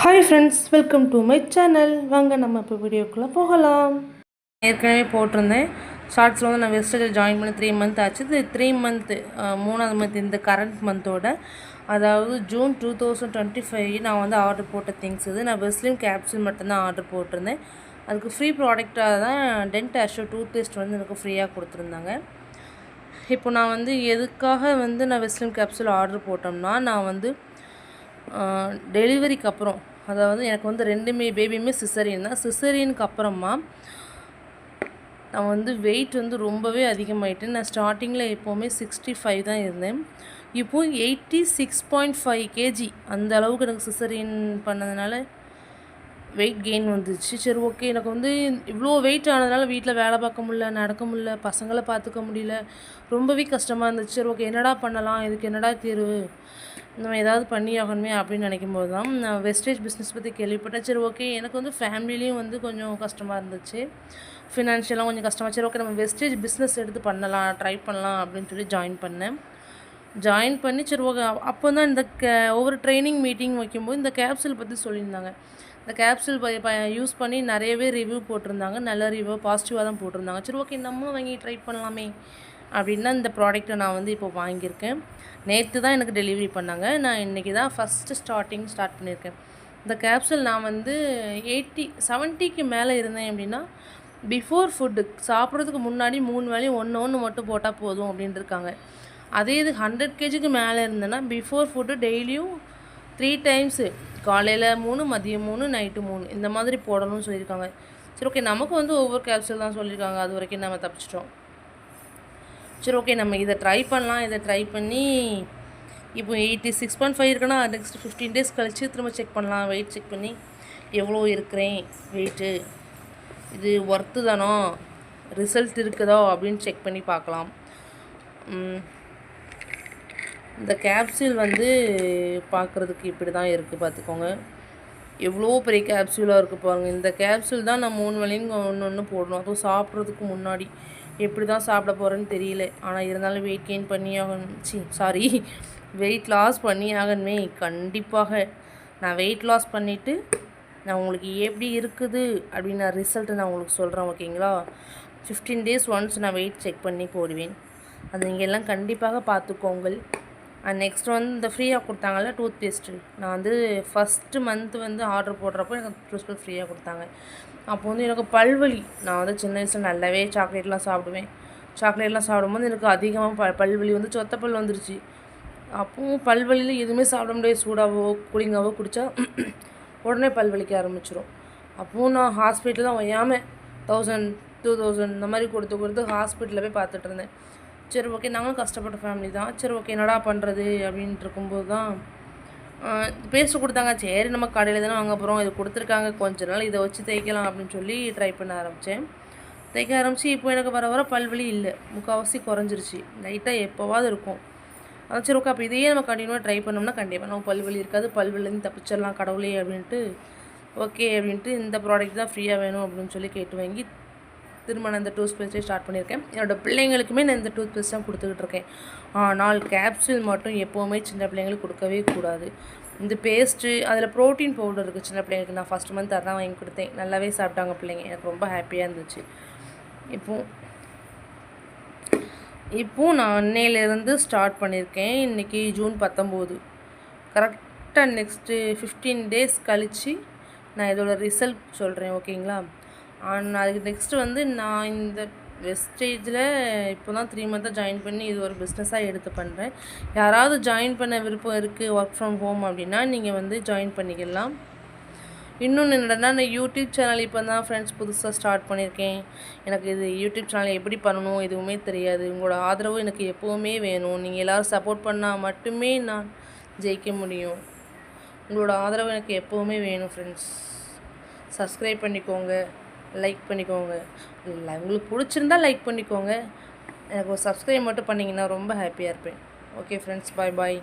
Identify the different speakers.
Speaker 1: Hi friends, welcome to my channel. வாங்க நம்ம இப்போ வீடியோக்குள்ளே போகலாம். ஏற்கனவே போட்டிருந்தேன் ஷார்ட்ஸில் வந்து நான் வெஸ்டர்டில் ஜாயின் பண்ணி 3 மந்த் ஆச்சு. இது 3 மந்த்து 3ஆவது மந்த் இந்த கரண்ட் மந்தோட, அதாவது ஜூன் 2025 நான் வந்து ஆர்டர் போட்ட திங்ஸ் இது. நான் வெஸ்லின் கேப்சூல் மட்டும்தான் ஆர்டர் போட்டிருந்தேன். அதுக்கு ஃப்ரீ ப்ராடக்டாக தான் டென்ட் ஆஷோ டூத் பேஸ்ட் வந்து எனக்கு ஃப்ரீயாக கொடுத்துருந்தாங்க. இப்போ நான் வந்து எதுக்காக வந்து நான் வெஸ்லின் கேப்சூல் ஆர்டர் போட்டோம்னா, நான் வந்து டெலிவரிக்கு அப்புறம், அதாவது எனக்கு வந்து 2 பேபியுமே சிசரியன் தான். சிசரியனுக்கு அப்புறமா நான் வந்து வெயிட் வந்து ரொம்பவே அதிகமாகிட்டேன். நான் ஸ்டார்டிங்கில் எப்போவுமே 65 தான் இருந்தேன். இப்போது 86.5 கேஜி அந்த அளவுக்கு எனக்கு சிசரியன் பண்ணதுனால வெயிட் கெயின் வந்துச்சு. சரி, ஓகே, எனக்கு வந்து இவ்வளோ வெயிட் ஆனதுனால வீட்டில் வேலை பார்க்க முடியல, நடக்க முடியல, பசங்களை பார்த்துக்க முடியல, ரொம்பவே கஷ்டமாக இருந்துச்சு. சரி, ஓகே, என்னடா பண்ணலாம், இதுக்கு என்னடா தீர்வு, நம்ம ஏதாவது பண்ணி ஆகணுமே அப்படின்னு நினைக்கும்போது தான் நான் வெஸ்டேஜ் பிஸ்னஸ் பற்றி கேள்விப்பட்டேன். சரி, ஓகே, எனக்கு வந்து ஃபேமிலிலையும் வந்து கொஞ்சம் கஷ்டமாக இருந்துச்சு, ஃபினான்ஷியலாக கொஞ்சம் கஷ்டமாக. சரி, ஓகே, நம்ம வெஸ்டேஜ் பிஸ்னஸ் எடுத்து பண்ணலாம், ட்ரை பண்ணலாம் அப்படின்னு சொல்லி ஜாயின் பண்ணேன். ஜாயின் பண்ணி சரி, ஓகே, அப்போ தான் இந்த ஒவ்வொரு ட்ரைனிங் மீட்டிங் வைக்கும்போது இந்த கேப்சூல் பற்றி சொல்லியிருந்தாங்க. இந்த கேப்சூல் யூஸ் பண்ணி நிறையவே ரிவ்யூ போட்டிருந்தாங்க. நல்ல ரிவ்யூ, பாசிட்டிவாக தான் போட்டிருந்தாங்க. சரி, ஓகே, நம்மளும் வாங்கி ட்ரை பண்ணலாமே அப்படின்னா இந்த ப்ராடக்ட்டை நான் வந்து இப்போ வாங்கியிருக்கேன். நேற்று தான் எனக்கு டெலிவரி பண்ணாங்க. நான் இன்றைக்கி தான் ஸ்டார்ட் பண்ணியிருக்கேன். இந்த கேப்சூல் நான் வந்து 70க்கு மேலே இருந்தேன் அப்படின்னா, பிஃபோர் ஃபுட்டு சாப்பிட்றதுக்கு முன்னாடி 3 வேளையும் ஒன்று மட்டும் போட்டால் போதும் அப்படின்ட்டு இருக்காங்க. அதே இது 100 கேஜிக்கு மேலே இருந்தேன்னா பிஃபோர் ஃபுட்டு டெய்லியும் 3 டைம்ஸு, காலையில் 3, மதியம் 3, நைட்டு 3 இந்த மாதிரி போடணும்னு சொல்லியிருக்காங்க. சரி, ஓகே, நமக்கு வந்து ஒவ்வொரு கேப்சூல் தான் சொல்லியிருக்காங்க. அது வரைக்கும் நம்ம தப்பிச்சிட்டோம். சரி, ஓகே, நம்ம இதை ட்ரை பண்ணலாம். இதை ட்ரை பண்ணி இப்போ 86.5 இருக்குன்னா நெக்ஸ்ட் 15 டேஸ் கழித்து திரும்ப செக் பண்ணலாம். வெயிட் செக் பண்ணி எவ்வளோ இருக்கிறேன் வெயிட்டு, இது ஒர்த்து தானோ, ரிசல்ட் இருக்குதோ அப்படின்னு செக் பண்ணி பார்க்கலாம். இந்த கேப்சூல் வந்து பார்க்குறதுக்கு இப்படி தான் இருக்குது, பார்த்துக்கோங்க. எவ்வளோ பெரிய கேப்சூலாக இருக்குது பாருங்கள். இந்த கேப்சூல் தான் நான் 3 வேளையும் ஒன்று போடணும். அதுவும் சாப்பிட்றதுக்கு முன்னாடி. எப்படி தான் சாப்பிட போகிறேன்னு தெரியல. ஆனால் இருந்தாலும் வெயிட் கெயின் பண்ணி ஆகணும். வெயிட் லாஸ் பண்ணி ஆகணுமே கண்டிப்பாக. நான் வெயிட் லாஸ் பண்ணிவிட்டு நான் உங்களுக்கு எப்படி இருக்குது அப்படின்னு நான் ரிசல்ட்டு நான் உங்களுக்கு சொல்கிறேன், ஓகேங்களா? 15 டேஸ் ஒன்ஸ் நான் வெயிட் செக் பண்ணி போடுவேன். அது நீங்கள் எல்லாம் கண்டிப்பாக பார்த்துக்கோங்கள். நெக்ஸ்ட் வந்து இந்த ஃப்ரீயாக கொடுத்தாங்கல்ல டூத் பேஸ்ட்டு, நான் வந்து ஃபஸ்ட்டு மந்த்து வந்து ஆர்டர் போடுறப்போ எனக்கு டூத் பேஸ்ட் ஃப்ரீயாக கொடுத்தாங்க. அப்போ வந்து எனக்கு பல்வலி, நான் வந்து சின்ன வயசில் நல்லாவே சாக்லேட்லாம் சாப்பிடுவேன். சாக்லேட்லாம் சாப்பிடும்போது எனக்கு அதிகமாக பல்வலி வந்து சொத்த பல் வந்துருச்சு. அப்போவும் பல்வலியில் எதுவுமே சாப்பிட முடியாது. சூடாவோ கூலிங்காவோ குடித்தா உடனே பல்வலிக்க ஆரம்பிச்சிடும். அப்போவும் நான் ஹாஸ்பிட்டல் தான் ஓயாமல் 1000 2000 இந்த மாதிரி கொடுத்து ஹாஸ்பிட்டலில் போய் பார்த்துட்டு இருந்தேன். சரி, ஓகே, நாங்களும் கஷ்டப்பட்ட ஃபேமிலி தான். சரி, ஓகே, என்னடா பண்ணுறது அப்படின்ட்டு இருக்கும்போது தான் பேஸ்ட்டு கொடுத்தாங்க. சரி, நம்ம கடையில் தானே வாங்க போகிறோம், இது கொடுத்துருக்காங்க, கொஞ்ச நாள் இதை வச்சு தைக்கலாம் அப்படின்னு சொல்லி ட்ரை பண்ண ஆரம்பித்தேன். தைக்க ஆரம்பித்து இப்போ எனக்கு வர பல்வலி இல்லை, முக்கால்வாசி குறைஞ்சிருச்சு. லைட்டாக எப்போவாது இருக்கும். சரி, ஓகே, அப்போ இதையே நம்ம கண்டினியூவாக ட்ரை பண்ணோம்னா கண்டிப்பாக நம்ம பல்வலி இருக்காது, பல்வலிலேருந்து தப்பிச்சிடலாம் கடவுளே அப்படின்ட்டு ஓகே அப்படின்ட்டு இந்த ப்ராடக்ட் தான் ஃப்ரீயாக வேணும் அப்படின்னு சொல்லி கேட்டு வாங்கி திரும்ப நான் இந்த டூத் பேஸ்ட்டே ஸ்டார்ட் பண்ணியிருக்கேன். என்னோடய பிள்ளைங்களுக்குமே நான் இந்த டூத் பேஸ்ட் தான் கொடுத்துக்கிட்டு இருக்கேன். ஆனால் கேப்சூல் மட்டும் எப்போவுமே சின்ன பிள்ளைங்களுக்கு கொடுக்கவே கூடாது. இந்த பேஸ்ட்டு அதில் ப்ரோட்டீன் பவுடர் இருக்குது. சின்ன பிள்ளைங்களுக்கு நான் ஃபஸ்ட் மந்த் அதான் வாங்கி கொடுத்தேன். நல்லாவே சாப்பிட்டாங்க பிள்ளைங்க. எனக்கு ரொம்ப ஹாப்பியாக இருந்துச்சு. இப்போது நான் அன்னையிலேருந்து ஸ்டார்ட் பண்ணியிருக்கேன். இன்றைக்கி ஜூன் 19. கரெக்டாக நெக்ஸ்ட்டு 15 டேஸ் கழித்து நான் இதோட ரிசல்ட் சொல்கிறேன், ஓகேங்களா? அதுக்கு நெக்ஸ்ட்டு வந்து நான் இந்த வெஸ்டேஜில் இப்போ தான் 3 மந்த்தாக ஜாயின் பண்ணி இது ஒரு பிஸ்னஸாக எடுத்து பண்ணுறேன். யாராவது ஜாயின் பண்ண விருப்பம் இருக்குது ஒர்க் ஃப்ரம் ஹோம் அப்படின்னா நீங்கள் வந்து ஜாயின் பண்ணிக்கலாம். இன்னொன்று என்னடனா, நான் யூடியூப் சேனல் இப்போ தான் ஃப்ரெண்ட்ஸ் புதுசாக ஸ்டார்ட் பண்ணியிருக்கேன். எனக்கு இது யூடியூப் சேனல் எப்படி பண்ணணும் எதுவுமே தெரியாது. உங்களோட ஆதரவு எனக்கு எப்போவுமே வேணும். நீங்கள் எல்லோரும் சப்போர்ட் பண்ணால் மட்டுமே நான் ஜெயிக்க முடியும். உங்களோட ஆதரவு எனக்கு எப்போவுமே வேணும் ஃப்ரெண்ட்ஸ். சப்ஸ்கிரைப் பண்ணிக்கோங்க, லைக் பண்ணிக்கோங்க. இல்லை, உங்களுக்கு பிடிச்சிருந்தா லைக் பண்ணிக்கோங்க. எனக்கு ஒரு சப்ஸ்கிரைப் மட்டும் பண்ணிங்கன்னா ரொம்ப ஹாப்பியாக இருப்பேன். ஓகே ஃப்ரெண்ட்ஸ், பாய்.